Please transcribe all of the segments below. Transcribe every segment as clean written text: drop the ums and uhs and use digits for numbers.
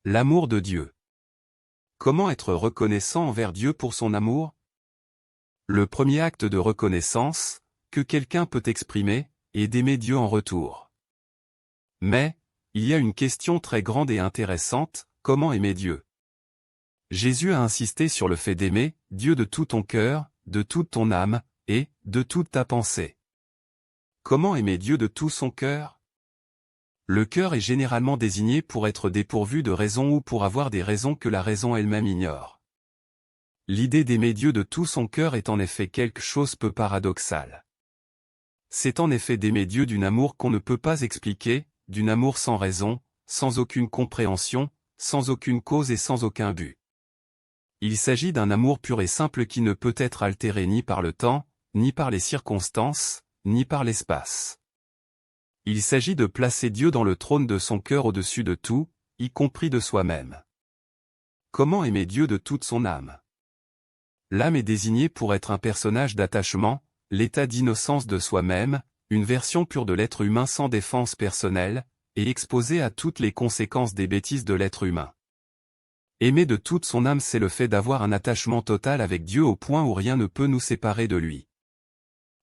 L'amour de Dieu. Comment être reconnaissant envers Dieu pour son amour? Le premier acte de reconnaissance, que quelqu'un peut exprimer, est d'aimer Dieu en retour. Mais, il y a une question très grande et intéressante, comment aimer Dieu? Jésus a insisté sur le fait d'aimer Dieu de tout ton cœur, de toute ton âme, et de toute ta pensée. Comment aimer Dieu de tout son cœur? Le cœur est généralement désigné pour être dépourvu de raison ou pour avoir des raisons que la raison elle-même ignore. L'idée d'aimer Dieu de tout son cœur est en effet quelque chose peu paradoxal. C'est en effet d'aimer Dieu d'un amour qu'on ne peut pas expliquer, d'un amour sans raison, sans aucune compréhension, sans aucune cause et sans aucun but. Il s'agit d'un amour pur et simple qui ne peut être altéré ni par le temps, ni par les circonstances, ni par l'espace. Il s'agit de placer Dieu dans le trône de son cœur au-dessus de tout, y compris de soi-même. Comment aimer Dieu de toute son âme? L'âme est désignée pour être un personnage d'attachement, l'état d'innocence de soi-même, une version pure de l'être humain sans défense personnelle, et exposée à toutes les conséquences des bêtises de l'être humain. Aimer de toute son âme, c'est le fait d'avoir un attachement total avec Dieu au point où rien ne peut nous séparer de lui.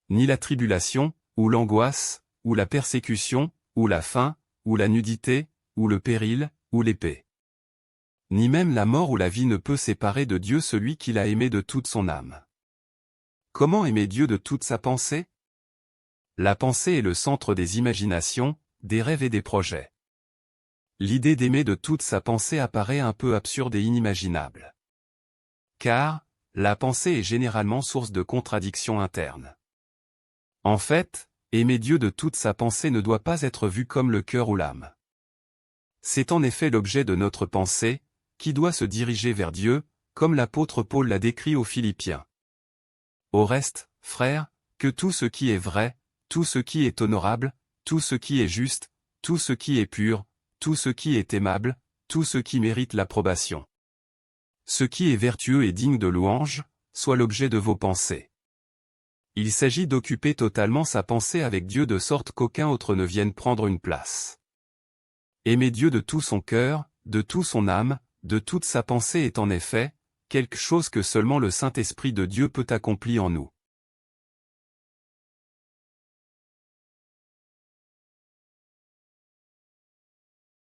Ni la tribulation, ou l'angoisse, ou la persécution, ou la faim, ou la nudité, ou le péril, ou l'épée. Ni même la mort ou la vie ne peut séparer de Dieu celui qui l'a aimé de toute son âme. Comment aimer Dieu de toute sa pensée? La pensée est le centre des imaginations, des rêves et des projets. L'idée d'aimer de toute sa pensée apparaît un peu absurde et inimaginable. Car, la pensée est généralement source de contradictions internes. En fait, aimer Dieu de toute sa pensée ne doit pas être vu comme le cœur ou l'âme. C'est en effet l'objet de notre pensée, qui doit se diriger vers Dieu, comme l'apôtre Paul l'a décrit aux Philippiens. Au reste, frères, que tout ce qui est vrai, tout ce qui est honorable, tout ce qui est juste, tout ce qui est pur, tout ce qui est aimable, tout ce qui mérite l'approbation. Ce qui est vertueux et digne de louange, soit l'objet de vos pensées. Il s'agit d'occuper totalement sa pensée avec Dieu de sorte qu'aucun autre ne vienne prendre une place. Aimer Dieu de tout son cœur, de tout son âme, de toute sa pensée est en effet quelque chose que seulement le Saint-Esprit de Dieu peut accomplir en nous.